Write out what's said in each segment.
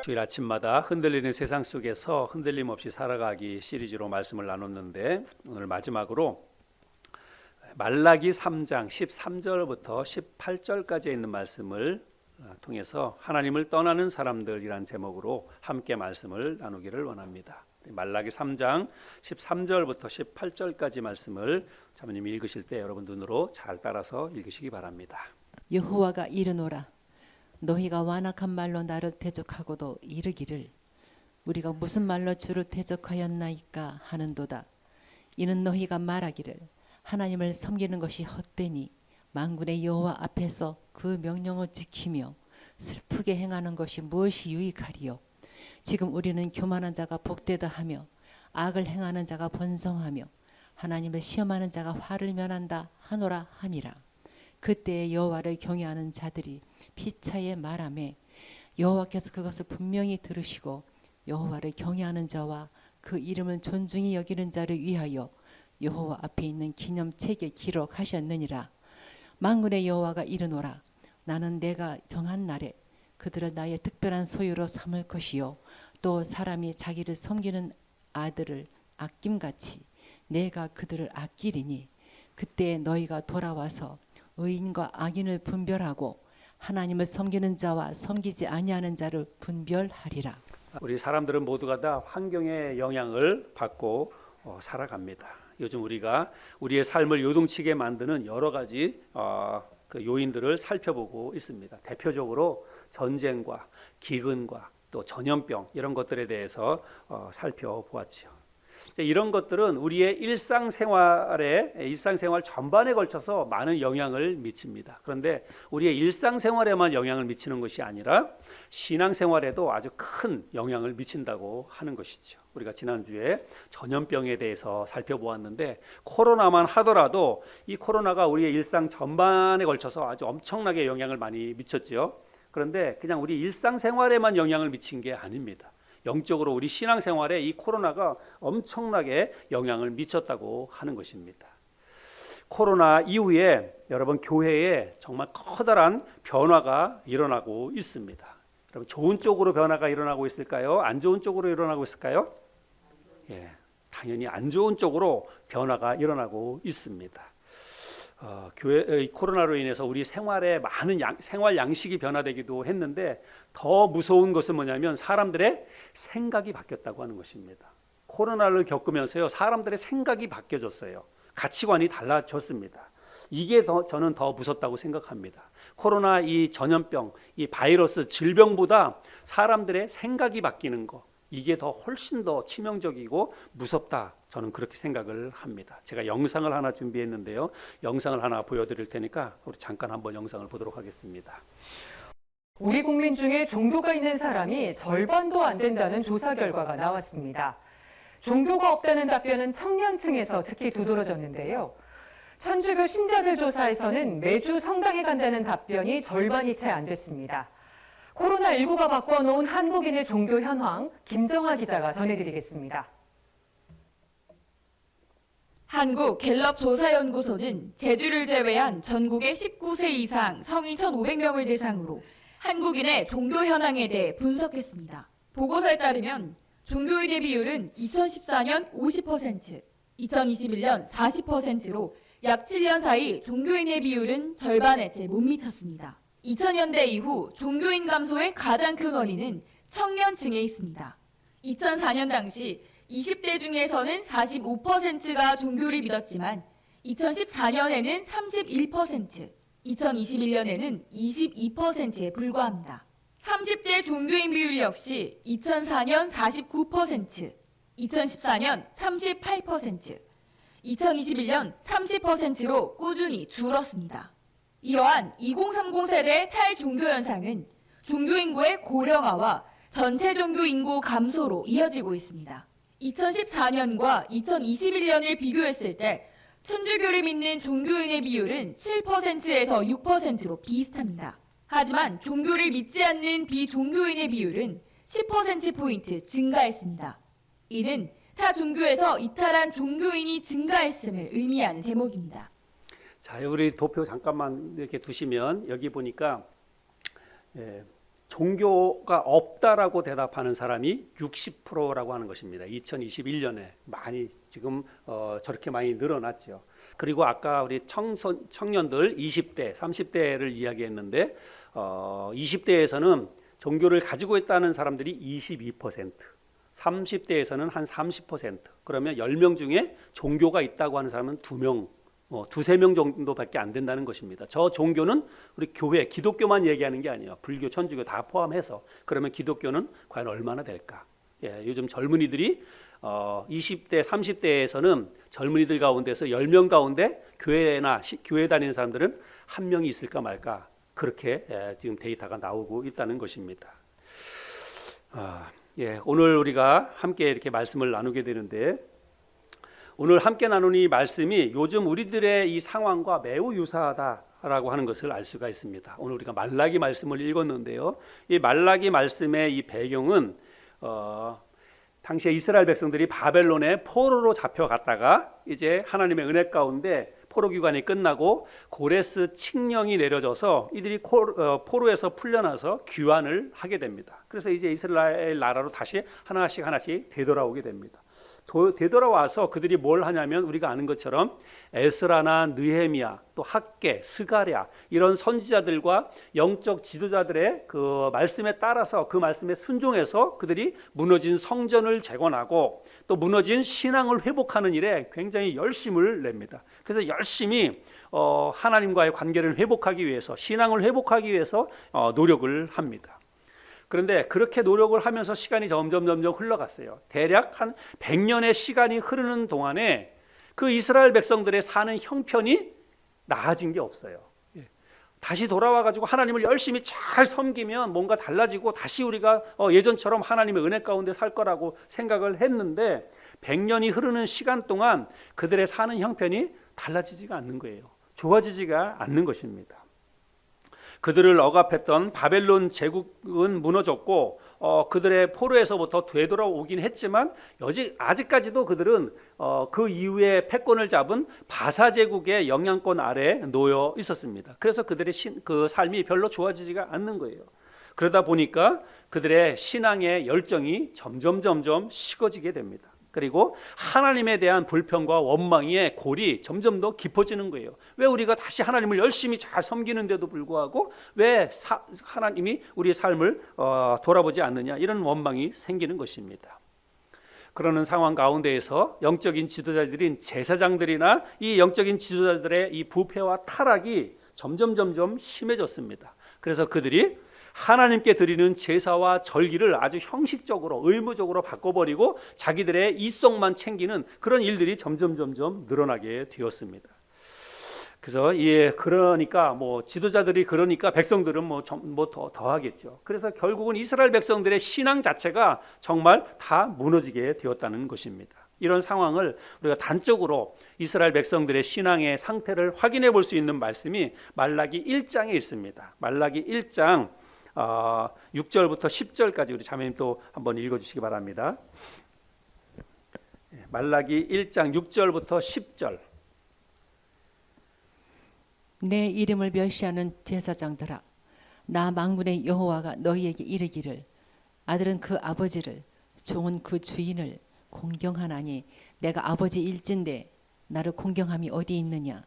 주일 아침마다 흔들리는 세상 속에서 흔들림 없이 살아가기 시리즈로 말씀을 나눴는데, 오늘 마지막으로 말라기 3장 13절부터 18절까지 있는 말씀을 통해서 하나님을 떠나는 사람들이란 제목으로 함께 말씀을 나누기를 원합니다. 말라기 3장 13절부터 18절까지 말씀을 자매님이 읽으실 때 여러분 눈으로 잘 따라서 읽으시기 바랍니다. 여호와가 이르노라. 너희가 완악한 말로 나를 대적하고도 이르기를 우리가 무슨 말로 주를 대적하였나이까 하는도다. 이는 너희가 말하기를 하나님을 섬기는 것이 헛되니 만군의 여호와 앞에서 그 명령을 지키며 슬프게 행하는 것이 무엇이 유익하리요. 지금 우리는 교만한 자가 복되다 하며 악을 행하는 자가 번성하며 하나님을 시험하는 자가 화를 면한다 하노라 함이라. 그때에 여호와를 경외하는 자들이 피차에 말하매 여호와께서 그것을 분명히 들으시고 여호와를 경외하는 자와 그 이름을 존중히 여기는 자를 위하여 여호와 앞에 있는 기념책에 기록하셨느니라. 만군의 여호와가 이르노라. 나는 내가 정한 날에 그들을 나의 특별한 소유로 삼을 것이요 또 사람이 자기를 섬기는 아들을 아낌같이 내가 그들을 아끼리니 그때 너희가 돌아와서 의인과 악인을 분별하고 하나님을 섬기는 자와 섬기지 아니하는 자를 분별하리라. 우리 사람들은 모두가 다 환경의 영향을 받고 살아갑니다. 요즘 우리가 우리의 삶을 요동치게 만드는 여러 가지 그 요인들을 살펴보고 있습니다. 대표적으로 전쟁과 기근과 또 전염병 이런 것들에 대해서 살펴보았지요. 이런 것들은 우리의 일상생활 전반에 걸쳐서 많은 영향을 미칩니다. 그런데 우리의 일상생활에만 영향을 미치는 것이 아니라 신앙생활에도 아주 큰 영향을 미친다고 하는 것이죠. 우리가 지난주에 전염병에 대해서 살펴보았는데 코로나만 하더라도 이 코로나가 우리의 일상 전반에 걸쳐서 아주 엄청나게 영향을 많이 미쳤죠. 그런데 그냥 우리 일상생활에만 영향을 미친 게 아닙니다. 영적으로 우리 신앙생활에 이 코로나가 엄청나게 영향을 미쳤다고 하는 것입니다. 코로나 이후에 여러분 교회에 정말 커다란 변화가 일어나고 있습니다. 여러분 좋은 쪽으로 변화가 일어나고 있을까요? 안 좋은 쪽으로 일어나고 있을까요? 예, 당연히 안 좋은 쪽으로 변화가 일어나고 있습니다. 교회 코로나로 인해서 우리 생활에 많은 생활 양식이 변화되기도 했는데 더 무서운 것은 뭐냐면 사람들의 생각이 바뀌었다고 하는 것입니다. 코로나를 겪으면서요 사람들의 생각이 바뀌어졌어요. 가치관이 달라졌습니다. 이게 저는 더 무섭다고 생각합니다. 코로나 이 전염병, 이 바이러스 질병보다 사람들의 생각이 바뀌는 거 이게 더 훨씬 더 치명적이고 무섭다. 저는 그렇게 생각을 합니다. 제가 영상을 하나 준비했는데요. 영상을 하나 보여드릴 테니까 우리 잠깐 한번 영상을 보도록 하겠습니다. 우리 국민 중에 종교가 있는 사람이 절반도 안 된다는 조사 결과가 나왔습니다. 종교가 없다는 답변은 청년층에서 특히 두드러졌는데요. 천주교 신자들 조사에서는 매주 성당에 간다는 답변이 절반이 채 안 됐습니다. 코로나19가 바꿔놓은 한국인의 종교 현황, 김정아 기자가 전해드리겠습니다. 한국갤럽조사연구소는 제주를 제외한 전국의 19세 이상 성인 1,500명을 대상으로 한국인의 종교 현황에 대해 분석했습니다. 보고서에 따르면 종교인의 비율은 2014년 50%, 2021년 40%로 약 7년 사이 종교인의 비율은 절반에 채 못 미쳤습니다. 2000년대 이후 종교인 감소의 가장 큰 원인은 청년층에 있습니다. 2004년 당시 20대 중에서는 45%가 종교를 믿었지만 2014년에는 31%, 2021년에는 22%에 불과합니다. 30대 종교인 비율 역시 2004년 49%, 2014년 38%, 2021년 30%로 꾸준히 줄었습니다. 이러한 2030 세대의 탈종교 현상은 종교 인구의 고령화와 전체 종교 인구 감소로 이어지고 있습니다. 2014년과 2021년을 비교했을 때 천주교를 믿는 종교인의 비율은 7%에서 6%로 비슷합니다. 하지만 종교를 믿지 않는 비종교인의 비율은 10%포인트 증가했습니다. 이는 타 종교에서 이탈한 종교인이 증가했음을 의미하는 대목입니다. 자, 우리 도표 잠깐만 이렇게 두시면 여기 보니까 종교가 없다라고 대답하는 사람이 60%라고 하는 것입니다. 2021년에 많이 지금 저렇게 많이 늘어났죠. 그리고 아까 우리 청년들 20대, 30대를 이야기했는데 20대에서는 종교를 가지고 있다는 사람들이 22%, 30대에서는 한 30%. 그러면 10명 중에 종교가 있다고 하는 사람은 2명, 두세 명 정도밖에 안 된다는 것입니다. 저 종교는 우리 교회, 기독교만 얘기하는 게 아니에요. 불교, 천주교 다 포함해서. 그러면 기독교는 과연 얼마나 될까? 예, 요즘 젊은이들이 20대, 30대에서는 젊은이들 가운데서 10명 가운데 교회 다니는 사람들은 한 명이 있을까 말까? 그렇게 지금 데이터가 나오고 있다는 것입니다. 예, 오늘 우리가 함께 이렇게 말씀을 나누게 되는데, 오늘 함께 나눈 이 말씀이 요즘 우리들의 이 상황과 매우 유사하다라고 하는 것을 알 수가 있습니다. 오늘 우리가 말라기 말씀을 읽었는데요. 이 말라기 말씀의 이 배경은 당시에 이스라엘 백성들이 바벨론에 포로로 잡혀갔다가 이제 하나님의 은혜 가운데 포로 기간이 끝나고 고레스 칙령이 내려져서 이들이 포로에서 풀려나서 귀환을 하게 됩니다. 그래서 이제 이스라엘 나라로 다시 하나씩 되돌아오게 됩니다. 되돌아와서 그들이 뭘 하냐면 우리가 아는 것처럼 에스라나 느헤미야, 또 학개, 스가랴 이런 선지자들과 영적 지도자들의 그 말씀에 따라서 그 말씀에 순종해서 그들이 무너진 성전을 재건하고 또 무너진 신앙을 회복하는 일에 굉장히 열심을 냅니다. 그래서 열심히 하나님과의 관계를 회복하기 위해서, 신앙을 회복하기 위해서 노력을 합니다. 그런데 그렇게 노력을 하면서 시간이 점점 흘러갔어요. 대략 한 100년의 시간이 흐르는 동안에 그 이스라엘 백성들의 사는 형편이 나아진 게 없어요. 다시 돌아와가지고 하나님을 열심히 잘 섬기면 뭔가 달라지고 다시 우리가 예전처럼 하나님의 은혜 가운데 살 거라고 생각을 했는데 100년이 흐르는 시간 동안 그들의 사는 형편이 달라지지가 않는 거예요. 좋아지지가 않는 것입니다. 그들을 억압했던 바벨론 제국은 무너졌고 그들의 포로에서부터 되돌아오긴 했지만 아직까지도 그들은 그 이후에 패권을 잡은 바사 제국의 영향권 아래 놓여 있었습니다. 그래서 그들의 그 삶이 별로 좋아지지가 않는 거예요. 그러다 보니까 그들의 신앙의 열정이 점점 식어지게 됩니다. 그리고 하나님에 대한 불평과 원망의 골이 점점 더 깊어지는 거예요. 왜 우리가 다시 하나님을 열심히 잘 섬기는데도 불구하고 왜 하나님이 우리의 삶을 돌아보지 않느냐, 이런 원망이 생기는 것입니다. 그러는 상황 가운데에서 영적인 지도자들인 제사장들이나 이 영적인 지도자들의 이 부패와 타락이 점점 심해졌습니다. 그래서 그들이 하나님께 드리는 제사와 절기를 아주 형식적으로 의무적으로 바꿔버리고 자기들의 이성만 챙기는 그런 일들이 점점 늘어나게 되었습니다. 그래서 그러니까 지도자들이 그러니까 백성들은 더 하겠죠. 그래서 결국은 이스라엘 백성들의 신앙 자체가 정말 다 무너지게 되었다는 것입니다. 이런 상황을 우리가 단적으로 이스라엘 백성들의 신앙의 상태를 확인해 볼 수 있는 말씀이 말라기 1장에 있습니다. 말라기 1장 6절부터 10절까지 우리 자매님 또 한번 읽어주시기 바랍니다. 말라기 1장 6절부터 10절. 내 이름을 멸시하는 제사장들아, 나 만군의 여호와가 너희에게 이르기를, 아들은 그 아버지를, 종은 그 주인을 공경하나니 내가 아버지일진데 나를 공경함이 어디 있느냐?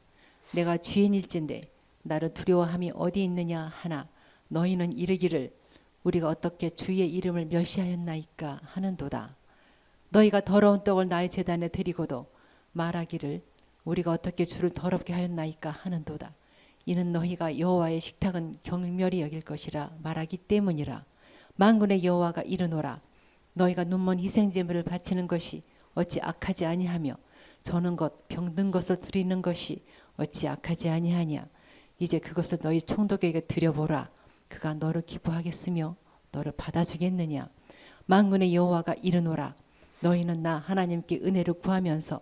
내가 주인일진데 나를 두려워함이 어디 있느냐 하나, 너희는 이르기를 우리가 어떻게 주의 이름을 멸시하였나이까 하는도다. 너희가 더러운 떡을 나의 제단에 드리고도 말하기를 우리가 어떻게 주를 더럽게 하였나이까 하는도다. 이는 너희가 여호와의 식탁은 경멸히 여길 것이라 말하기 때문이라. 만군의 여호와가 이르노라. 너희가 눈먼 희생제물을 바치는 것이 어찌 악하지 아니하며 저는 것 병든 것을 드리는 것이 어찌 악하지 아니하냐. 이제 그것을 너희 총독에게 드려보라. 그가 너를 기뻐하겠으며 너를 받아주겠느냐. 만군의 여호와가 이르노라. 너희는 나 하나님께 은혜를 구하면서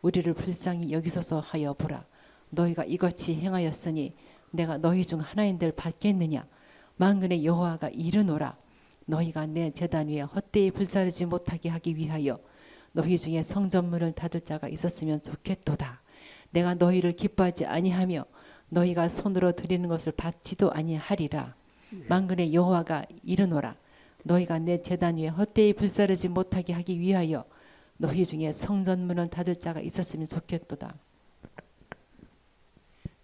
우리를 불쌍히 여기소서 하여 보라. 너희가 이같이 행하였으니 내가 너희 중 하나인들 받겠느냐. 만군의 여호와가 이르노라. 너희가 내 제단 위에 헛되이 불사르지 못하게 하기 위하여 너희 중에 성전문을 닫을 자가 있었으면 좋겠도다. 내가 너희를 기뻐하지 아니하며 너희가 손으로 드리는 것을 받지도 아니하리라. 만군의 여호와가 이르노라 너희가 내 제단 위에 헛되이 불사르지 못하게 하기 위하여 너희 중에 성전문을 닫을 자가 있었으면 좋겠도다.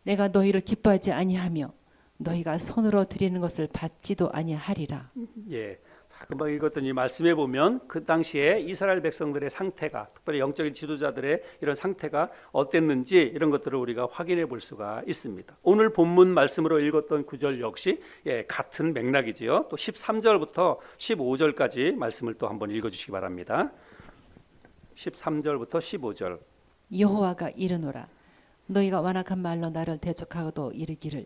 내가 너희를 기뻐하지 아니하며 너희가 손으로 드리는 것을 받지도 아니하리라. 예. 자, 금방 읽었던 이 말씀에 보면 그 당시에 이스라엘 백성들의 상태가, 특별히 영적인 지도자들의 이런 상태가 어땠는지 이런 것들을 우리가 확인해 볼 수가 있습니다. 오늘 본문 말씀으로 읽었던 구절 역시 같은 맥락이지요. 또 13절부터 15절까지 말씀을 또 한번 읽어 주시기 바랍니다. 13절부터 15절. 여호와가 이르노라 너희가 완악한 말로 나를 대적하고도 이르기를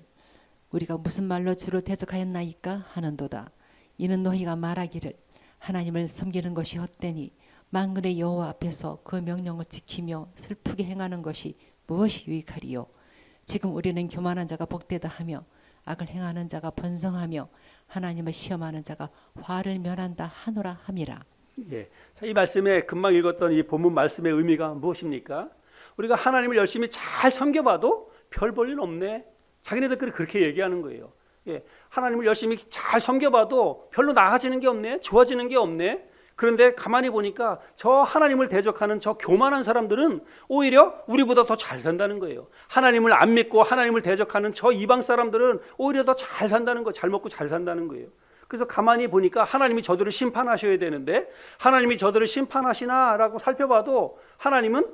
우리가 무슨 말로 주를 대적하였나이까 하는도다. 이는 너희가 말하기를 하나님을 섬기는 것이 헛되니 만군의 여호와 앞에서 그 명령을 지키며 슬프게 행하는 것이 무엇이 유익하리요. 지금 우리는 교만한 자가 복되다 하며 악을 행하는 자가 번성하며 하나님을 시험하는 자가 화를 면한다 하노라 함이라. 예. 자, 이 말씀에 금방 읽었던 이 본문 말씀의 의미가 무엇입니까? 우리가 하나님을 열심히 잘 섬겨봐도 별 볼 일 없네. 자기네들끼리 그렇게 얘기하는 거예요. 예. 하나님을 열심히 잘 섬겨봐도 별로 나아지는 게 없네. 좋아지는 게 없네. 그런데 가만히 보니까 저 하나님을 대적하는 저 교만한 사람들은 오히려 우리보다 더 잘 산다는 거예요. 하나님을 안 믿고 하나님을 대적하는 저 이방 사람들은 오히려 더 잘 산다는 거예요. 잘 먹고 잘 산다는 거예요. 그래서 가만히 보니까 하나님이 저들을 심판하셔야 되는데 하나님이 저들을 심판하시나라고 살펴봐도 하나님은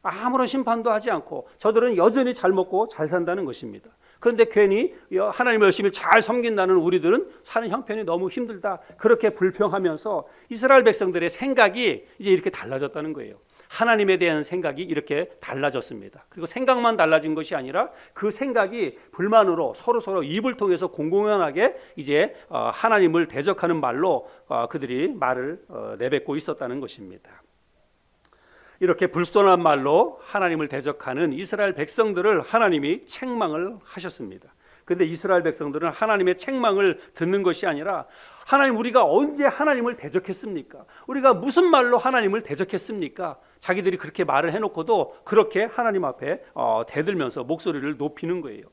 아무런 심판도 하지 않고 저들은 여전히 잘 먹고 잘 산다는 것입니다. 그런데 괜히 하나님을 열심히 잘 섬긴다는 우리들은 사는 형편이 너무 힘들다. 그렇게 불평하면서 이스라엘 백성들의 생각이 이제 이렇게 달라졌다는 거예요. 하나님에 대한 생각이 이렇게 달라졌습니다. 그리고 생각만 달라진 것이 아니라 그 생각이 불만으로 서로 입을 통해서 공공연하게 이제 하나님을 대적하는 말로 그들이 말을 내뱉고 있었다는 것입니다. 이렇게 불손한 말로 하나님을 대적하는 이스라엘 백성들을 하나님이 책망을 하셨습니다. 그런데 이스라엘 백성들은 하나님의 책망을 듣는 것이 아니라 하나님 우리가 언제 하나님을 대적했습니까? 우리가 무슨 말로 하나님을 대적했습니까? 자기들이 그렇게 말을 해놓고도 그렇게 하나님 앞에 대들면서 목소리를 높이는 거예요.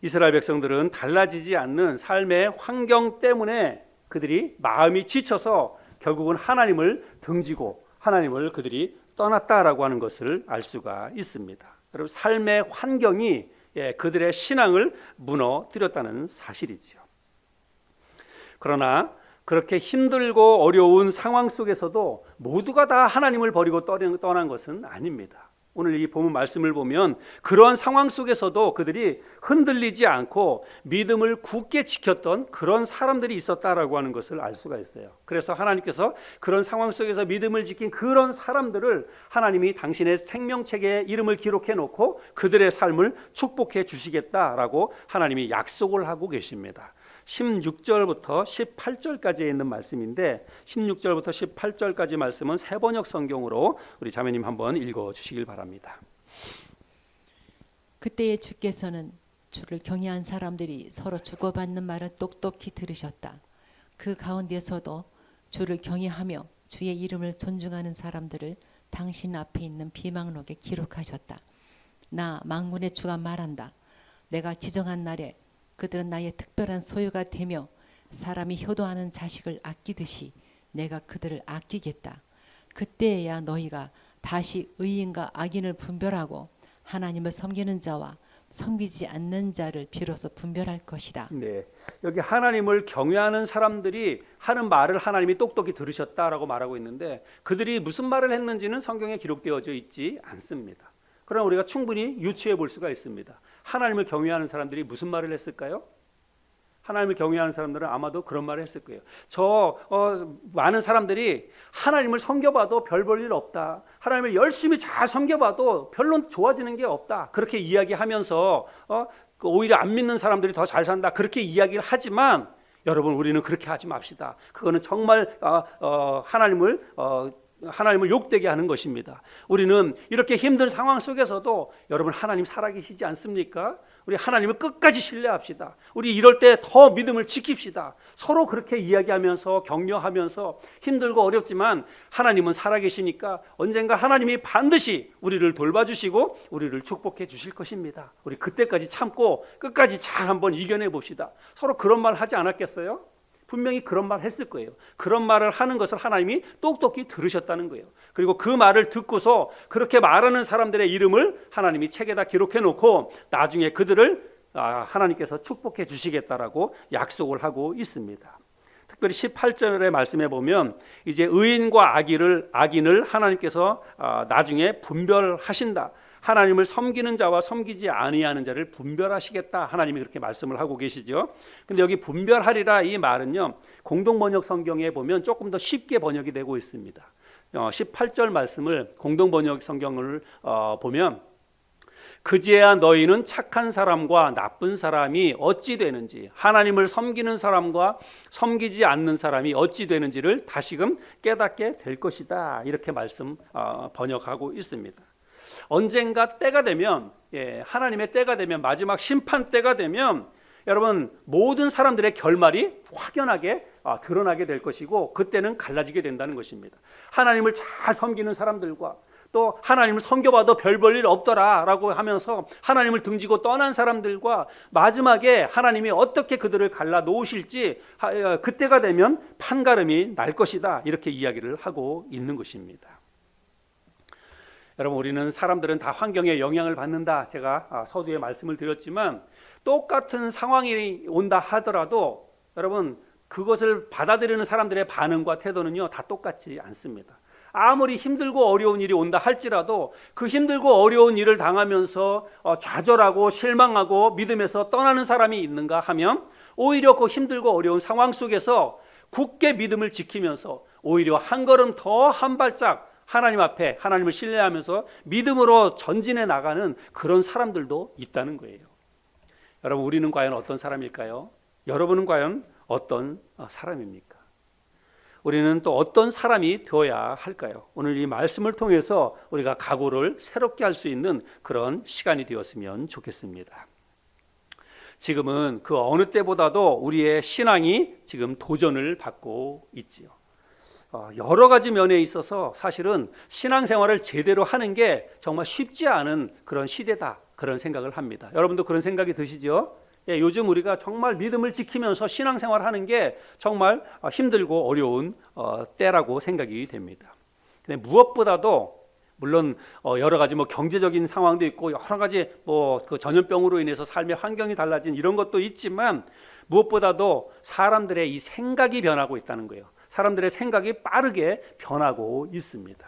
이스라엘 백성들은 달라지지 않는 삶의 환경 때문에 그들이 마음이 지쳐서 결국은 하나님을 등지고 하나님을 그들이 떠났다라고 하는 것을 알 수가 있습니다. 여러분 삶의 환경이 그들의 신앙을 무너뜨렸다는 사실이지요. 그러나 그렇게 힘들고 어려운 상황 속에서도 모두가 다 하나님을 버리고 떠난 것은 아닙니다. 오늘 이 본문 말씀을 보면 그러한 상황 속에서도 그들이 흔들리지 않고 믿음을 굳게 지켰던 그런 사람들이 있었다라고 하는 것을 알 수가 있어요. 그래서 하나님께서 그런 상황 속에서 믿음을 지킨 그런 사람들을 하나님이 당신의 생명책에 이름을 기록해 놓고 그들의 삶을 축복해 주시겠다라고 하나님이 약속을 하고 계십니다. 16절부터 18절까지에 있는 말씀인데 16절부터 18절까지 말씀은 세번역 성경으로 우리 자매님 한번 읽어주시길 바랍니다. 그때에 주께서는 주를 경외한 사람들이 서로 주고받는 말을 똑똑히 들으셨다. 그 가운데서도 주를 경외하며 주의 이름을 존중하는 사람들을 당신 앞에 있는 비망록에 기록하셨다. 나 만군의 주가 말한다. 내가 지정한 날에 그들은 나의 특별한 소유가 되며 사람이 효도하는 자식을 아끼듯이 내가 그들을 아끼겠다. 그때에야 너희가 다시 의인과 악인을 분별하고 하나님을 섬기는 자와 섬기지 않는 자를 비로소 분별할 것이다. 네, 여기 하나님을 경외하는 사람들이 하는 말을 하나님이 똑똑히 들으셨다라고 말하고 있는데 그들이 무슨 말을 했는지는 성경에 기록되어져 있지 않습니다. 그러나 우리가 충분히 유추해 볼 수가 있습니다. 하나님을 경외하는 사람들이 무슨 말을 했을까요? 하나님을 경외하는 사람들은 아마도 그런 말을 했을 거예요. 많은 사람들이 하나님을 섬겨봐도 별 볼 일 없다. 하나님을 열심히 잘 섬겨봐도 별로 좋아지는 게 없다. 그렇게 이야기하면서 오히려 안 믿는 사람들이 더 잘 산다. 그렇게 이야기를 하지만 여러분 우리는 그렇게 하지 맙시다. 그거는 정말 하나님을 욕되게 하는 것입니다. 우리는 이렇게 힘든 상황 속에서도 여러분 하나님 살아계시지 않습니까? 우리 하나님을 끝까지 신뢰합시다. 우리 이럴 때 더 믿음을 지킵시다. 서로 그렇게 이야기하면서 격려하면서 힘들고 어렵지만 하나님은 살아계시니까 언젠가 하나님이 반드시 우리를 돌봐주시고 우리를 축복해 주실 것입니다. 우리 그때까지 참고 끝까지 잘 한번 이겨내 봅시다. 서로 그런 말 하지 않았겠어요? 분명히 그런 말 했을 거예요. 그런 말을 하는 것을 하나님이 똑똑히 들으셨다는 거예요. 그리고 그 말을 듣고서 그렇게 말하는 사람들의 이름을 하나님이 책에다 기록해 놓고 나중에 그들을 하나님께서 축복해 주시겠다라고 약속을 하고 있습니다. 특별히 18절의 말씀에 보면 이제 의인과 악인을 하나님께서 나중에 분별하신다. 하나님을 섬기는 자와 섬기지 아니하는 자를 분별하시겠다. 하나님이 그렇게 말씀을 하고 계시죠. 근데 여기 분별하리라 이 말은요, 공동번역 성경에 보면 조금 더 쉽게 번역이 되고 있습니다. 18절 말씀을 공동번역 성경을 보면 그제야 너희는 착한 사람과 나쁜 사람이 어찌 되는지, 하나님을 섬기는 사람과 섬기지 않는 사람이 어찌 되는지를 다시금 깨닫게 될 것이다. 이렇게 번역하고 있습니다. 언젠가 때가 되면, 하나님의 때가 되면, 마지막 심판 때가 되면 여러분 모든 사람들의 결말이 확연하게 드러나게 될 것이고 그때는 갈라지게 된다는 것입니다. 하나님을 잘 섬기는 사람들과 또 하나님을 섬겨봐도 별 볼 일 없더라라고 하면서 하나님을 등지고 떠난 사람들과 마지막에 하나님이 어떻게 그들을 갈라 놓으실지 그때가 되면 판가름이 날 것이다. 이렇게 이야기를 하고 있는 것입니다. 여러분 우리는 사람들은 다 환경에 영향을 받는다. 제가 서두에 말씀을 드렸지만 똑같은 상황이 온다 하더라도 여러분 그것을 받아들이는 사람들의 반응과 태도는요 다 똑같지 않습니다. 아무리 힘들고 어려운 일이 온다 할지라도 그 힘들고 어려운 일을 당하면서 좌절하고 실망하고 믿음에서 떠나는 사람이 있는가 하면 오히려 그 힘들고 어려운 상황 속에서 굳게 믿음을 지키면서 오히려 한 걸음 더 한 발짝 하나님 앞에 하나님을 신뢰하면서 믿음으로 전진해 나가는 그런 사람들도 있다는 거예요. 여러분 우리는 과연 어떤 사람일까요? 여러분은 과연 어떤 사람입니까? 우리는 또 어떤 사람이 되어야 할까요? 오늘 이 말씀을 통해서 우리가 각오를 새롭게 할 수 있는 그런 시간이 되었으면 좋겠습니다. 지금은 그 어느 때보다도 우리의 신앙이 지금 도전을 받고 있지요. 여러 가지 면에 있어서 사실은 신앙생활을 제대로 하는 게 정말 쉽지 않은 그런 시대다 그런 생각을 합니다. 여러분도 그런 생각이 드시죠? 요즘 우리가 정말 믿음을 지키면서 신앙생활하는 게 정말 힘들고 어려운 때라고 생각이 됩니다. 근데 무엇보다도 물론 여러 가지 경제적인 상황도 있고 여러 가지 그 전염병으로 인해서 삶의 환경이 달라진 이런 것도 있지만 무엇보다도 사람들의 이 생각이 변하고 있다는 거예요. 사람들의 생각이 빠르게 변하고 있습니다.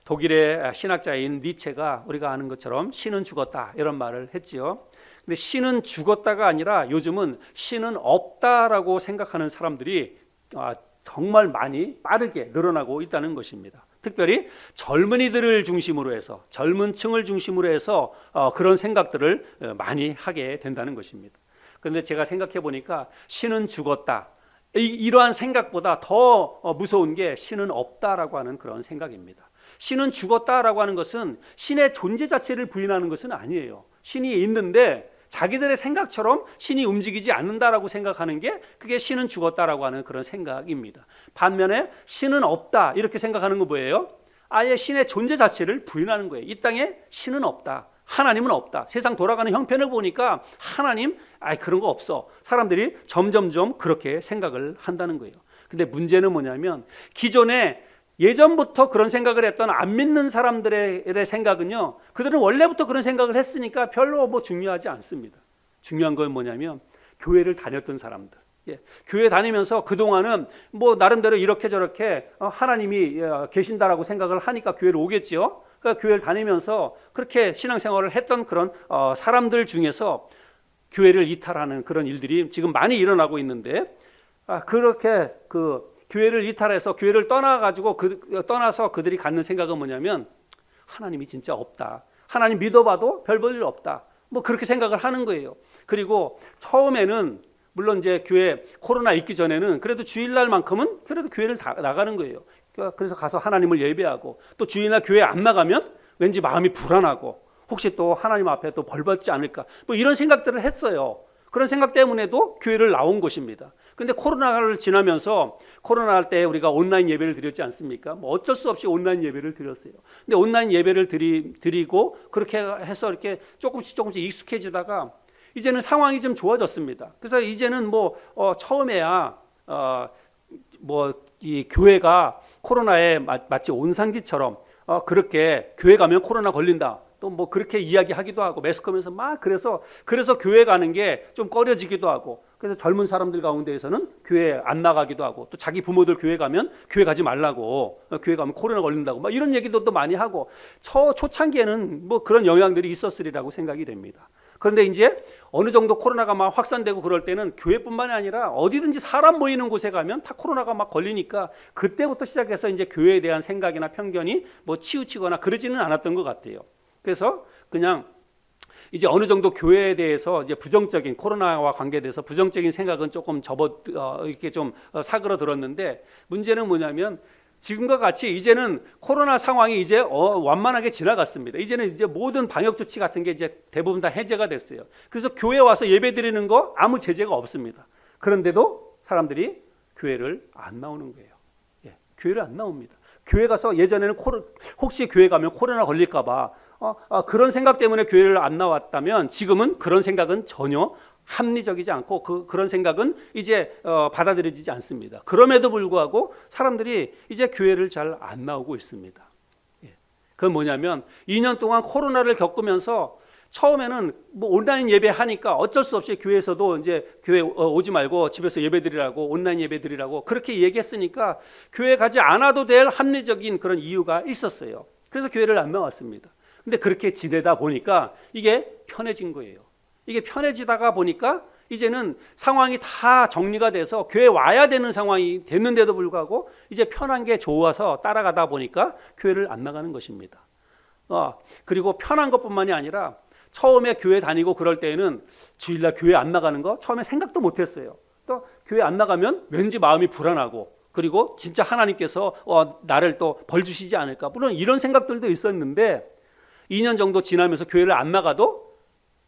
독일의 신학자인 니체가 우리가 아는 것처럼 신은 죽었다 이런 말을 했지요. 근데 신은 죽었다가 아니라 요즘은 신은 없다라고 생각하는 사람들이 정말 많이 빠르게 늘어나고 있다는 것입니다. 특별히 젊은이들을 중심으로 해서 젊은 층을 중심으로 해서 그런 생각들을 많이 하게 된다는 것입니다. 그런데 제가 생각해 보니까 신은 죽었다 이러한 생각보다 더 무서운 게 신은 없다라고 하는 그런 생각입니다. 신은 죽었다라고 하는 것은 신의 존재 자체를 부인하는 것은 아니에요. 신이 있는데 자기들의 생각처럼 신이 움직이지 않는다라고 생각하는 게 그게 신은 죽었다라고 하는 그런 생각입니다. 반면에 신은 없다 이렇게 생각하는 건 뭐예요? 아예 신의 존재 자체를 부인하는 거예요. 이 땅에 신은 없다. 하나님은 없다. 세상 돌아가는 형편을 보니까 하나님 그런 거 없어. 사람들이 점점점 그렇게 생각을 한다는 거예요. 근데 문제는 뭐냐면 기존에 예전부터 그런 생각을 했던 안 믿는 사람들의 생각은요 그들은 원래부터 그런 생각을 했으니까 별로 중요하지 않습니다. 중요한 건 뭐냐면 교회를 다녔던 사람들, 교회 다니면서 그동안은 나름대로 이렇게 저렇게 하나님이 계신다라고 생각을 하니까 교회를 오겠지요. 그러니까 교회를 다니면서 그렇게 신앙생활을 했던 그런 사람들 중에서 교회를 이탈하는 그런 일들이 지금 많이 일어나고 있는데 그렇게 교회를 이탈해서 교회를 떠나서 그들이 갖는 생각은 뭐냐면 하나님이 진짜 없다. 하나님 믿어봐도 별 볼 일 없다. 그렇게 생각을 하는 거예요. 그리고 처음에는 물론 이제 교회 코로나 있기 전에는 그래도 주일날만큼은 그래도 교회를 나가는 거예요. 그래서 가서 하나님을 예배하고 또 주일날 교회 안 나가면 왠지 마음이 불안하고 혹시 또 하나님 앞에 또 벌 받지 않을까? 뭐 이런 생각들을 했어요. 그런 생각 때문에도 교회를 나온 것입니다. 근데 코로나를 지나면서 코로나 할 때 우리가 온라인 예배를 드렸지 않습니까? 뭐 어쩔 수 없이 온라인 예배를 드렸어요. 근데 온라인 예배를 드리고 그렇게 해서 이렇게 조금씩 익숙해지다가 이제는 상황이 좀 좋아졌습니다. 그래서 이제는 뭐 처음에야 뭐 이 교회가 코로나에 마치 온상지처럼 그렇게 교회 가면 코로나 걸린다. 또 뭐 그렇게 이야기하기도 하고 매스컴에서 막 그래서 교회 가는 게 좀 꺼려지기도 하고 그래서 젊은 사람들 가운데에서는 교회 안 나가기도 하고 또 자기 부모들 교회 가면 교회 가지 말라고 교회 가면 코로나 걸린다고 막 이런 얘기도 또 많이 하고 초창기에는 뭐 그런 영향들이 있었으리라고 생각이 됩니다. 그런데 이제 어느 정도 코로나가 막 확산되고 그럴 때는 교회뿐만이 아니라 어디든지 사람 모이는 곳에 가면 다 코로나가 막 걸리니까 그때부터 시작해서 이제 교회에 대한 생각이나 편견이 뭐 치우치거나 그러지는 않았던 것 같아요. 그래서 그냥 이제 어느 정도 교회에 대해서 이제 부정적인 코로나와 관계돼서 부정적인 생각은 조금 이렇게 좀 사그러들었는데 문제는 뭐냐면 지금과 같이 이제는 코로나 상황이 이제 완만하게 지나갔습니다. 이제는 이제 모든 방역 조치 같은 게 이제 대부분 다 해제가 됐어요. 그래서 교회 와서 예배 드리는 거 아무 제재가 없습니다. 그런데도 사람들이 교회를 안 나오는 거예요. 예, 교회를 안 나옵니다. 교회 가서 예전에는 혹시 교회 가면 코로나 걸릴까 봐 그런 생각 때문에 교회를 안 나왔다면 지금은 그런 생각은 전혀 합리적이지 않고 그런 생각은 이제 받아들여지지 않습니다. 그럼에도 불구하고 사람들이 이제 교회를 잘 안 나오고 있습니다. 예. 그건 뭐냐면 2년 동안 코로나를 겪으면서 처음에는 뭐 온라인 예배하니까 어쩔 수 없이 교회에서도 이제 교회 오지 말고 집에서 예배드리라고 온라인 예배드리라고 그렇게 얘기했으니까 교회 가지 않아도 될 합리적인 그런 이유가 있었어요. 그래서 교회를 안 나왔습니다. 근데 그렇게 지내다 보니까 이게 편해진 거예요. 이게 편해지다가 보니까 이제는 상황이 다 정리가 돼서 교회 와야 되는 상황이 됐는데도 불구하고 이제 편한 게 좋아서 따라가다 보니까 교회를 안 나가는 것입니다. 그리고 편한 것뿐만이 아니라 처음에 교회 다니고 그럴 때에는 주일날 교회 안 나가는 거 처음에 생각도 못했어요. 또 교회 안 나가면 왠지 마음이 불안하고 그리고 진짜 하나님께서 나를 또 벌 주시지 않을까 물론 이런 생각들도 있었는데 2년 정도 지나면서 교회를 안 나가도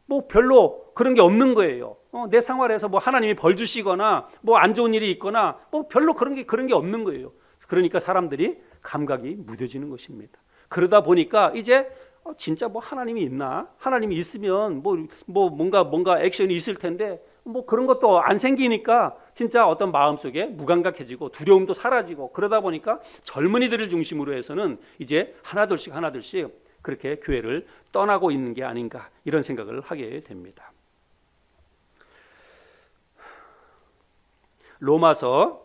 뭐 별로 그런 게 없는 거예요. 내 생활에서 뭐 하나님이 벌 주시거나 뭐 안 좋은 일이 있거나 뭐 별로 그런 게 없는 거예요. 그러니까 사람들이 감각이 무뎌지는 것입니다. 그러다 보니까 이제 진짜 뭐 하나님이 있나? 하나님이 있으면 뭐 뭔가 액션이 있을 텐데 뭐 그런 것도 안 생기니까 진짜 어떤 마음속에 무감각해지고 두려움도 사라지고 그러다 보니까 젊은이들을 중심으로 해서는 이제 하나둘씩 그렇게 교회를 떠나고 있는 게 아닌가 이런 생각을 하게 됩니다. 로마서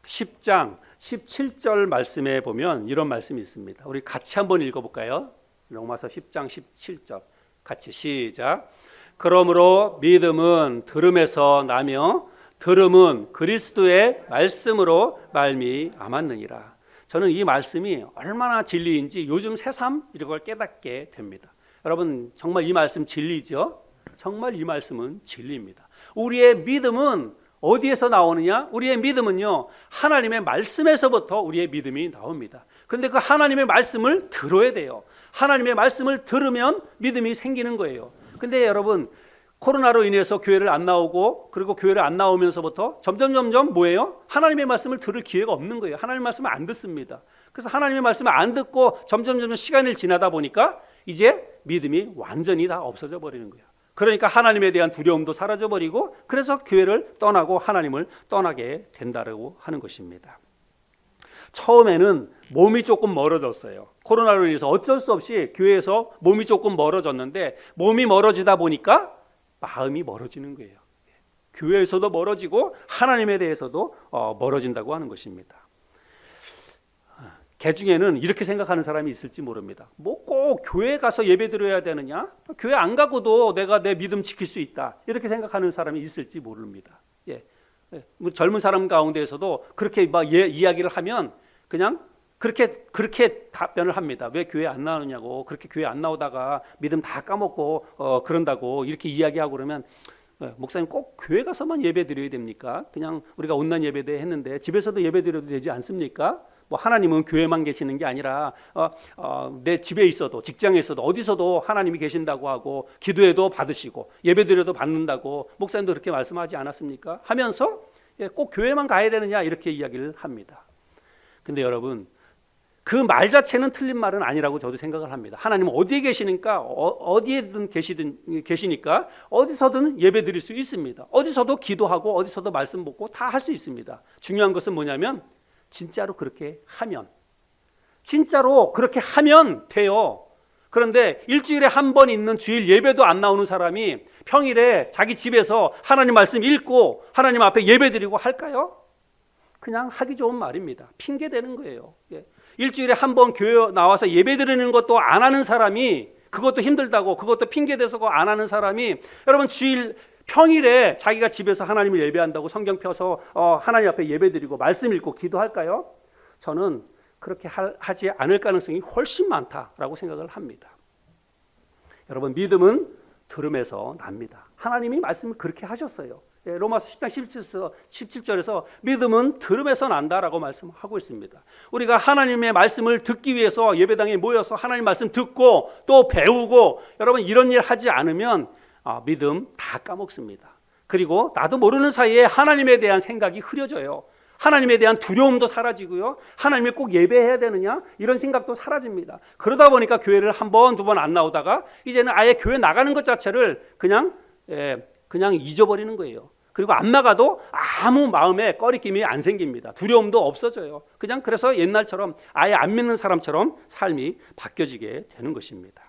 10장 17절 말씀에 보면 이런 말씀이 있습니다. 우리 같이 한번 읽어볼까요? 로마서 10장 17절 같이 시작. 그러므로 믿음은 들음에서 나며 들음은 그리스도의 말씀으로 말미암았느니라. 저는 이 말씀이 얼마나 진리인지 요즘 새삼 이걸 깨닫게 됩니다. 여러분 정말 이 말씀 진리죠? 정말 이 말씀은 진리입니다. 우리의 믿음은 어디에서 나오느냐? 우리의 믿음은요 하나님의 말씀에서부터 우리의 믿음이 나옵니다. 그런데 그 하나님의 말씀을 들어야 돼요. 하나님의 말씀을 들으면 믿음이 생기는 거예요. 근데 여러분 코로나로 인해서 교회를 안 나오고 그리고 교회를 안 나오면서부터 점점 뭐예요? 하나님의 말씀을 들을 기회가 없는 거예요. 하나님의 말씀을 안 듣습니다. 그래서 하나님의 말씀을 안 듣고 점점 시간을 지나다 보니까 이제 믿음이 완전히 다 없어져 버리는 거예요. 그러니까 하나님에 대한 두려움도 사라져 버리고 그래서 교회를 떠나고 하나님을 떠나게 된다고 하는 것입니다. 처음에는 몸이 조금 멀어졌어요. 코로나로 인해서 어쩔 수 없이 교회에서 몸이 조금 멀어졌는데 몸이 멀어지다 보니까 마음이 멀어지는 거예요. 교회에서도 멀어지고 하나님에 대해서도 멀어진다고 하는 것입니다. 개 중에는 이렇게 생각하는 사람이 있을지 모릅니다. 뭐 꼭 교회 가서 예배 드려야 되느냐? 교회 안 가고도 내가 내 믿음 지킬 수 있다. 이렇게 생각하는 사람이 있을지 모릅니다. 뭐 젊은 사람 가운데에서도 그렇게 막 이야기를 하면 그냥 그렇게 답변을 합니다. 왜 교회 안 나오느냐고 그렇게 교회 안 나오다가 믿음 다 까먹고 그런다고 이렇게 이야기하고 그러면 목사님 꼭 교회 가서만 예배 드려야 됩니까? 그냥 우리가 온라인 예배도 했는데 집에서도 예배 드려도 되지 않습니까? 뭐 하나님은 교회만 계시는 게 아니라 내 집에 있어도 직장에 있어도 어디서도 하나님이 계신다고 하고 기도해도 받으시고 예배드려도 받는다고 목사님도 그렇게 말씀하지 않았습니까? 하면서 꼭 교회만 가야 되느냐 이렇게 이야기를 합니다. 근데 여러분 그 말 자체는 틀린 말은 아니라고 저도 생각을 합니다. 하나님은 어디에 계시니까 어디에든 계시니까 어디서든 예배 드릴 수 있습니다. 어디서도 기도하고 어디서도 말씀 먹고 다 할 수 있습니다. 중요한 것은 뭐냐면 진짜로 그렇게 하면 돼요. 그런데 일주일에 한 번 있는 주일 예배도 안 나오는 사람이 평일에 자기 집에서 하나님 말씀 읽고 하나님 앞에 예배 드리고 할까요? 그냥 하기 좋은 말입니다. 핑계 대는 거예요. 일주일에 한 번 교회 나와서 예배 드리는 것도 안 하는 사람이 그것도 힘들다고 그것도 핑계 대서 안 하는 사람이 여러분 주일 평일에 자기가 집에서 하나님을 예배한다고 성경 펴서 하나님 앞에 예배 드리고 말씀 읽고 기도할까요? 저는 그렇게 하지 않을 가능성이 훨씬 많다라고 생각을 합니다. 여러분 믿음은 들음에서 납니다. 하나님이 말씀을 그렇게 하셨어요. 로마서 10장 17절에서 믿음은 들음에서 난다라고 말씀하고 있습니다. 우리가 하나님의 말씀을 듣기 위해서 예배당에 모여서 하나님 말씀 듣고 또 배우고 여러분 이런 일 하지 않으면 믿음 다 까먹습니다. 그리고 나도 모르는 사이에 하나님에 대한 생각이 흐려져요. 하나님에 대한 두려움도 사라지고요. 하나님을 꼭 예배해야 되느냐 이런 생각도 사라집니다. 그러다 보니까 교회를 한 번, 두 번 안 나오다가 이제는 아예 교회 나가는 것 자체를 그냥 잊어버리는 거예요. 그리고 안 나가도 아무 마음에 꺼리낌이 안 생깁니다. 두려움도 없어져요. 그냥 그래서 옛날처럼 아예 안 믿는 사람처럼 삶이 바뀌어지게 되는 것입니다.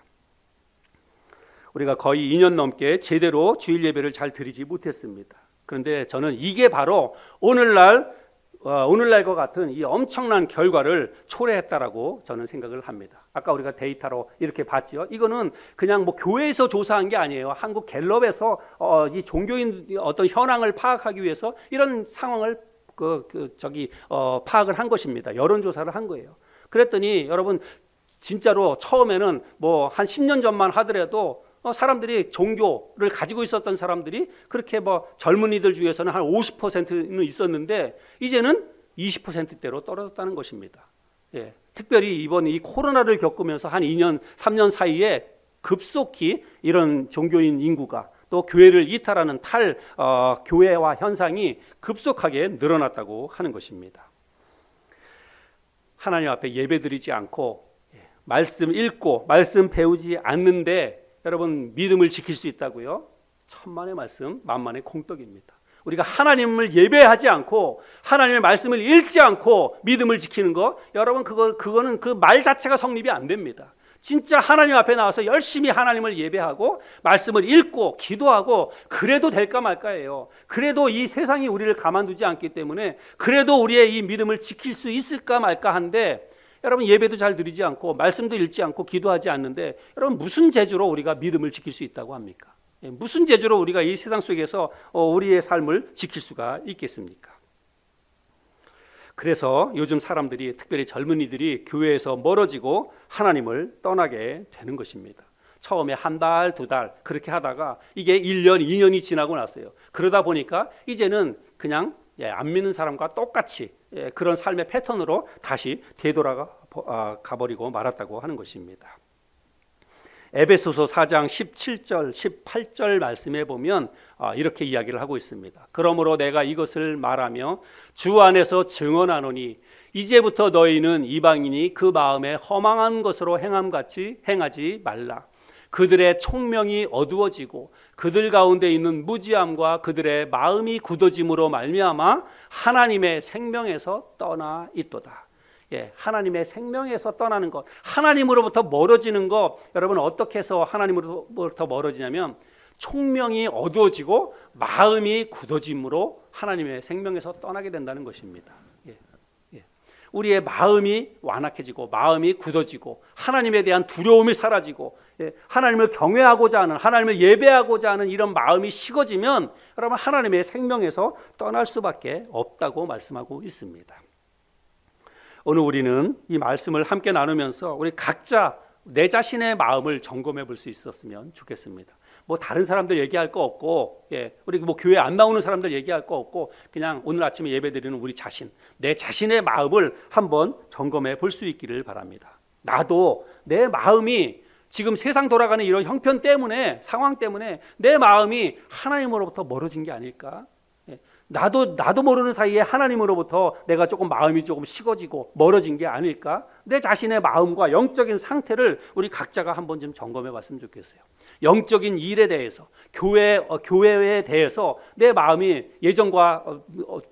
우리가 거의 2년 넘게 제대로 주일 예배를 잘 드리지 못했습니다. 그런데 저는 이게 바로 오늘날과 같은 이 엄청난 결과를 초래했다라고 저는 생각을 합니다. 아까 우리가 데이터로 이렇게 봤죠. 이거는 그냥 뭐 교회에서 조사한 게 아니에요. 한국 갤럽에서 이 종교인 어떤 현황을 파악하기 위해서 이런 상황을 파악을 한 것입니다. 여론조사를 한 거예요. 그랬더니 여러분 진짜로 처음에는 뭐 한 10년 전만 하더라도 사람들이 종교를 가지고 있었던 사람들이 그렇게 뭐 젊은이들 중에서는 한 50%는 있었는데 이제는 20%대로 떨어졌다는 것입니다. 특별히 이번 이 코로나를 겪으면서 한 2년, 3년 사이에 급속히 이런 종교인 인구가 또 교회를 이탈하는 교회화 현상이 급속하게 늘어났다고 하는 것입니다. 하나님 앞에 예배드리지 않고 말씀 읽고 말씀 배우지 않는데 여러분 믿음을 지킬 수 있다고요? 천만의 말씀 만만의 콩떡입니다. 우리가 하나님을 예배하지 않고 하나님의 말씀을 읽지 않고 믿음을 지키는 거 여러분 그거는 그 말 자체가 성립이 안 됩니다. 진짜 하나님 앞에 나와서 열심히 하나님을 예배하고 말씀을 읽고 기도하고 그래도 될까 말까예요. 그래도 이 세상이 우리를 가만두지 않기 때문에 그래도 우리의 이 믿음을 지킬 수 있을까 말까 한데 여러분 예배도 잘 드리지 않고 말씀도 읽지 않고 기도하지 않는데 여러분 무슨 재주로 우리가 믿음을 지킬 수 있다고 합니까? 무슨 재주로 우리가 이 세상 속에서 우리의 삶을 지킬 수가 있겠습니까? 그래서 요즘 사람들이 특별히 젊은이들이 교회에서 멀어지고 하나님을 떠나게 되는 것입니다. 처음에 한 달, 두 달 그렇게 하다가 이게 1년, 2년이 지나고 났어요. 그러다 보니까 이제는 그냥 안 믿는 사람과 똑같이 그런 삶의 패턴으로 다시 되돌아가 버리고 말았다고 하는 것입니다. 에베소서 4장 17절, 18절 말씀에 보면 이렇게 이야기를 하고 있습니다. 그러므로 내가 이것을 말하며 주 안에서 증언하노니 이제부터 너희는 이방인이 그 마음에 허망한 것으로 행함같이 행하지 말라. 그들의 총명이 어두워지고 그들 가운데 있는 무지함과 그들의 마음이 굳어짐으로 말미암아 하나님의 생명에서 떠나 있도다. 하나님의 생명에서 떠나는 것, 하나님으로부터 멀어지는 것, 여러분 어떻게 해서 하나님으로부터 멀어지냐면 총명이 어두워지고 마음이 굳어짐으로 하나님의 생명에서 떠나게 된다는 것입니다. 우리의 마음이 완악해지고 마음이 굳어지고 하나님에 대한 두려움이 사라지고 하나님을 경외하고자 하는 하나님을 예배하고자 하는 이런 마음이 식어지면 여러분 하나님의 생명에서 떠날 수밖에 없다고 말씀하고 있습니다. 오늘 우리는 이 말씀을 함께 나누면서 우리 각자 내 자신의 마음을 점검해 볼 수 있었으면 좋겠습니다. 뭐 다른 사람들 얘기할 거 없고, 우리 뭐 교회 안 나오는 사람들 얘기할 거 없고, 그냥 오늘 아침에 예배드리는 우리 자신, 내 자신의 마음을 한번 점검해 볼 수 있기를 바랍니다. 나도 내 마음이 지금 세상 돌아가는 이런 형편 때문에, 상황 때문에 내 마음이 하나님으로부터 멀어진 게 아닐까? 나도 모르는 사이에 하나님으로부터 내가 조금 마음이 조금 식어지고 멀어진 게 아닐까? 내 자신의 마음과 영적인 상태를 우리 각자가 한번 좀 점검해 봤으면 좋겠어요. 영적인 일에 대해서, 교회에 대해서 내 마음이 예전과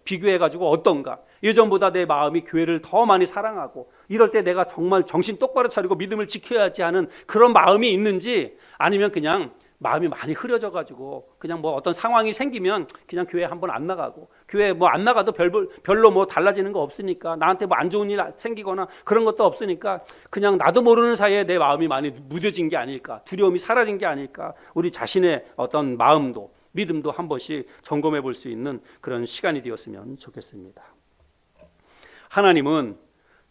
비교해 가지고 어떤가? 예전보다 내 마음이 교회를 더 많이 사랑하고, 이럴 때 내가 정말 정신 똑바로 차리고 믿음을 지켜야지 하는 그런 마음이 있는지, 아니면 그냥 마음이 많이 흐려져 가지고 그냥 뭐 어떤 상황이 생기면 그냥 교회 한번 안 나가고, 교회 뭐 안 나가도 별로 뭐 달라지는 거 없으니까, 나한테 뭐 안 좋은 일 생기거나 그런 것도 없으니까 그냥 나도 모르는 사이에 내 마음이 많이 무뎌진 게 아닐까, 두려움이 사라진 게 아닐까, 우리 자신의 어떤 마음도 믿음도 한 번씩 점검해 볼 수 있는 그런 시간이 되었으면 좋겠습니다. 하나님은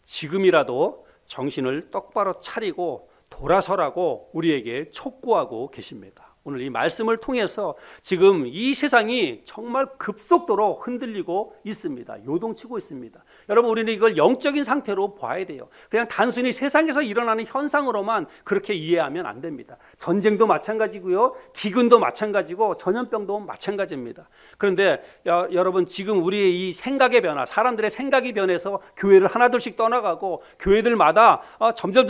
지금이라도 정신을 똑바로 차리고 돌아서라고 우리에게 촉구하고 계십니다. 오늘 이 말씀을 통해서 지금 이 세상이 정말 급속도로 흔들리고 있습니다. 요동치고 있습니다. 여러분, 우리는 이걸 영적인 상태로 봐야 돼요. 그냥 단순히 세상에서 일어나는 현상으로만 그렇게 이해하면 안 됩니다. 전쟁도 마찬가지고요, 기근도 마찬가지고 전염병도 마찬가지입니다. 그런데 여러분, 지금 우리의 이 생각의 변화, 사람들의 생각이 변해서 교회를 하나둘씩 떠나가고 교회들마다 점점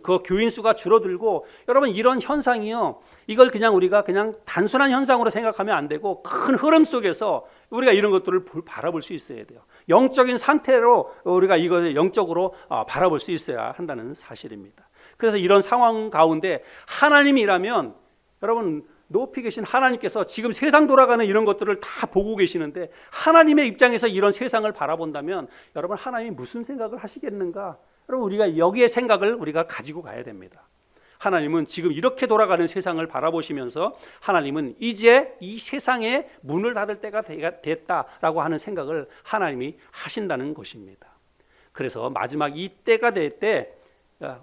그 교인 수가 줄어들고, 여러분, 이런 현상이요, 이걸 그냥 우리가 그냥 단순한 현상으로 생각하면 안 되고 큰 흐름 속에서 우리가 이런 것들을 바라볼 수 있어야 돼요. 영적인 상태로 우리가 이것을 영적으로 바라볼 수 있어야 한다는 사실입니다. 그래서 이런 상황 가운데 하나님이라면, 여러분, 높이 계신 하나님께서 지금 세상 돌아가는 이런 것들을 다 보고 계시는데, 하나님의 입장에서 이런 세상을 바라본다면 여러분, 하나님이 무슨 생각을 하시겠는가? 여러분, 우리가 여기에 생각을 우리가 가지고 가야 됩니다. 하나님은 지금 이렇게 돌아가는 세상을 바라보시면서 하나님은 이제 이 세상에 문을 닫을 때가 됐다라고 하는 생각을 하나님이 하신다는 것입니다. 그래서 마지막 이 때가 될 때,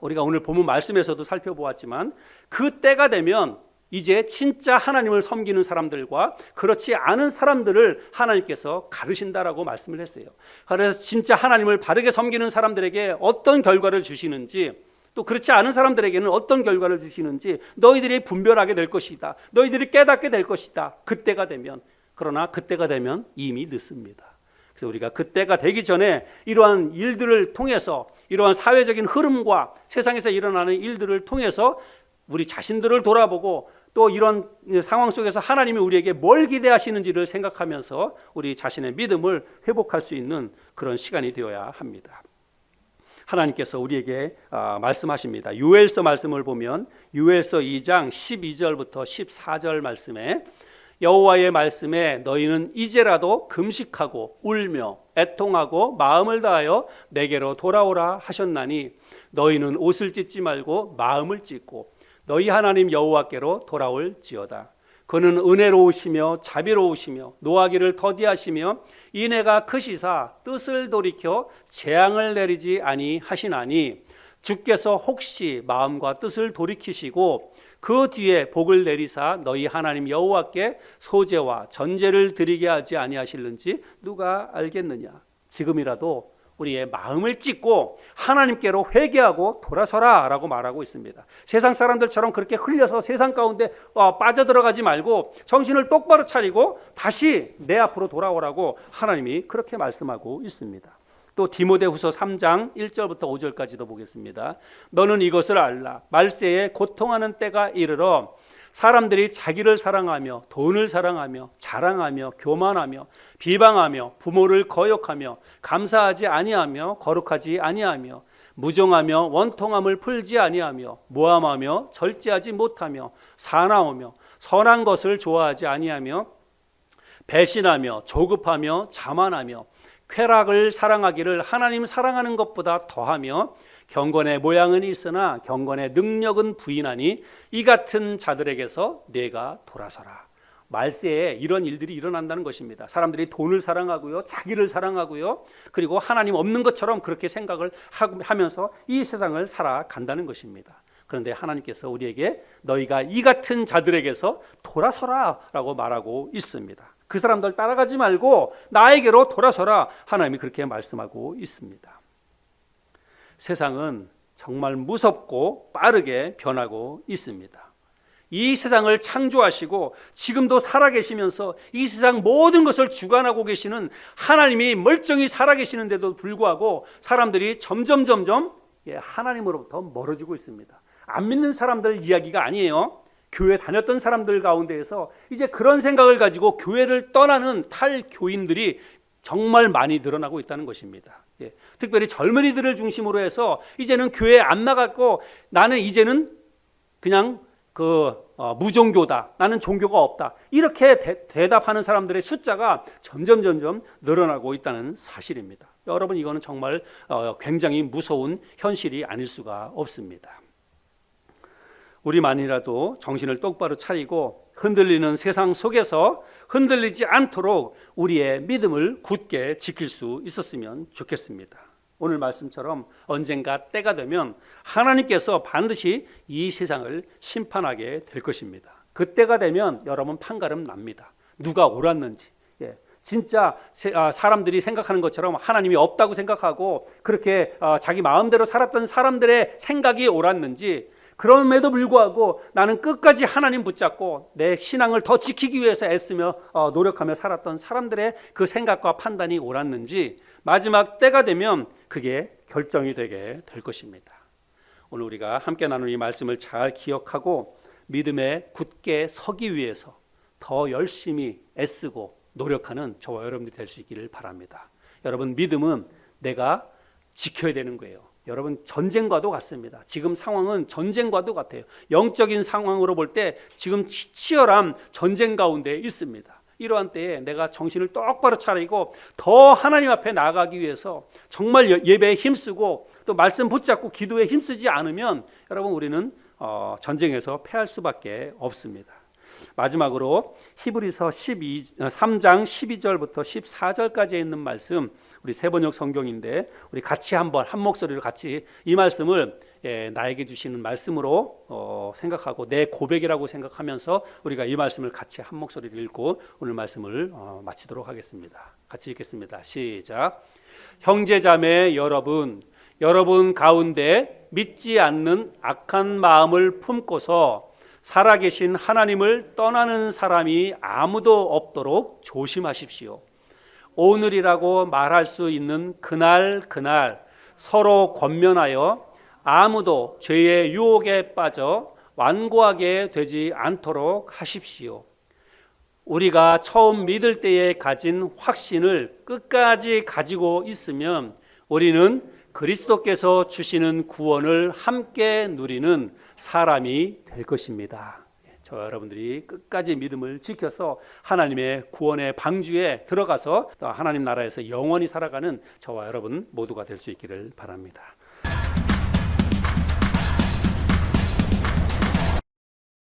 우리가 오늘 본문 말씀에서도 살펴보았지만, 그 때가 되면 이제 진짜 하나님을 섬기는 사람들과 그렇지 않은 사람들을 하나님께서 가르신다라고 말씀을 했어요. 그래서 진짜 하나님을 바르게 섬기는 사람들에게 어떤 결과를 주시는지, 또 그렇지 않은 사람들에게는 어떤 결과를 주시는지 너희들이 분별하게 될 것이다. 너희들이 깨닫게 될 것이다. 그때가 되면. 그러나 그때가 되면 이미 늦습니다. 그래서 우리가 그때가 되기 전에 이러한 일들을 통해서, 이러한 사회적인 흐름과 세상에서 일어나는 일들을 통해서 우리 자신들을 돌아보고, 또 이런 상황 속에서 하나님이 우리에게 뭘 기대하시는지를 생각하면서 우리 자신의 믿음을 회복할 수 있는 그런 시간이 되어야 합니다. 하나님께서 우리에게 말씀하십니다. 요엘서 말씀을 보면 요엘서 2장 12절부터 14절 말씀에, 여호와의 말씀에 너희는 이제라도 금식하고 울며 애통하고 마음을 다하여 내게로 돌아오라 하셨나니, 너희는 옷을 찢지 말고 마음을 찢고 너희 하나님 여호와께로 돌아올지어다. 그는 은혜로우시며 자비로우시며 노하기를 더디하시며 인애가 크시사 뜻을 돌이켜 재앙을 내리지 아니하시나니, 주께서 혹시 마음과 뜻을 돌이키시고 그 뒤에 복을 내리사 너희 하나님 여호와께 소제와 전제를 드리게 하지 아니하실는지 누가 알겠느냐. 지금이라도 우리의 마음을 찢고 하나님께로 회개하고 돌아서라 라고 말하고 있습니다. 세상 사람들처럼 그렇게 흘려서 세상 가운데 빠져들어가지 말고 정신을 똑바로 차리고 다시 내 앞으로 돌아오라고 하나님이 그렇게 말씀하고 있습니다. 또 디모데후서 3장 1절부터 5절까지도 보겠습니다. 너는 이것을 알라. 말세에 고통하는 때가 이르러 사람들이 자기를 사랑하며 돈을 사랑하며 자랑하며 교만하며 비방하며 부모를 거역하며 감사하지 아니하며 거룩하지 아니하며 무정하며 원통함을 풀지 아니하며 모함하며 절제하지 못하며 사나우며 선한 것을 좋아하지 아니하며 배신하며 조급하며 자만하며 쾌락을 사랑하기를 하나님 사랑하는 것보다 더하며 경건의 모양은 있으나 경건의 능력은 부인하니 이 같은 자들에게서 내가 돌아서라. 말세에 이런 일들이 일어난다는 것입니다. 사람들이 돈을 사랑하고요, 자기를 사랑하고요, 그리고 하나님 없는 것처럼 그렇게 생각을 하면서 이 세상을 살아간다는 것입니다. 그런데 하나님께서 우리에게 너희가 이 같은 자들에게서 돌아서라 라고 말하고 있습니다. 그 사람들 따라가지 말고 나에게로 돌아서라, 하나님이 그렇게 말씀하고 있습니다. 세상은 정말 무섭고 빠르게 변하고 있습니다. 이 세상을 창조하시고 지금도 살아계시면서 이 세상 모든 것을 주관하고 계시는 하나님이 멀쩡히 살아계시는데도 불구하고 사람들이 점점 하나님으로부터 멀어지고 있습니다. 안 믿는 사람들 이야기가 아니에요. 교회 다녔던 사람들 가운데에서 이제 그런 생각을 가지고 교회를 떠나는 탈교인들이 정말 많이 늘어나고 있다는 것입니다. 특별히 젊은이들을 중심으로 해서 이제는 교회에 안 나갔고 나는 이제는 그냥 무종교다, 나는 종교가 없다, 이렇게 대답하는 사람들의 숫자가 점점 늘어나고 있다는 사실입니다. 여러분, 이거는 정말 굉장히 무서운 현실이 아닐 수가 없습니다. 우리만이라도 정신을 똑바로 차리고 흔들리는 세상 속에서 흔들리지 않도록 우리의 믿음을 굳게 지킬 수 있었으면 좋겠습니다. 오늘 말씀처럼 언젠가 때가 되면 하나님께서 반드시 이 세상을 심판하게 될 것입니다. 그때가 되면 여러분 판가름 납니다. 누가 옳았는지. 진짜 사람들이 생각하는 것처럼 하나님이 없다고 생각하고 그렇게 자기 마음대로 살았던 사람들의 생각이 옳았는지, 그럼에도 불구하고 나는 끝까지 하나님 붙잡고 내 신앙을 더 지키기 위해서 애쓰며 노력하며 살았던 사람들의 그 생각과 판단이 옳았는지, 마지막 때가 되면 그게 결정이 되게 될 것입니다. 오늘 우리가 함께 나눈 이 말씀을 잘 기억하고 믿음에 굳게 서기 위해서 더 열심히 애쓰고 노력하는 저와 여러분들이 될 수 있기를 바랍니다. 여러분, 믿음은 내가 지켜야 되는 거예요. 여러분, 전쟁과도 같습니다. 지금 상황은 전쟁과도 같아요. 영적인 상황으로 볼 때 지금 치열한 전쟁 가운데 있습니다. 이러한 때에 내가 정신을 똑바로 차리고 더 하나님 앞에 나아가기 위해서 정말 예배에 힘쓰고 또 말씀 붙잡고 기도에 힘쓰지 않으면 여러분, 우리는 전쟁에서 패할 수밖에 없습니다. 마지막으로 히브리서 3장 12절부터 14절까지에 있는 말씀, 우리 세번역 성경인데 우리 같이 한번 한 목소리로 같이 이 말씀을 나에게 주시는 말씀으로 생각하고 내 고백이라고 생각하면서 우리가 이 말씀을 같이 한 목소리로 읽고 오늘 말씀을 마치도록 하겠습니다. 같이 읽겠습니다. 시작. 형제자매 여러분 가운데 믿지 않는 악한 마음을 품고서 살아계신 하나님을 떠나는 사람이 아무도 없도록 조심하십시오. 오늘이라고 말할 수 있는 그날 서로 권면하여 아무도 죄의 유혹에 빠져 완고하게 되지 않도록 하십시오. 우리가 처음 믿을 때에 가진 확신을 끝까지 가지고 있으면 우리는 그리스도께서 주시는 구원을 함께 누리는 사람이 될 것입니다. 저와 여러분들이 끝까지 믿음을 지켜서 하나님의 구원의 방주에 들어가서 하나님 나라에서 영원히 살아가는 저와 여러분 모두가 될 수 있기를 바랍니다.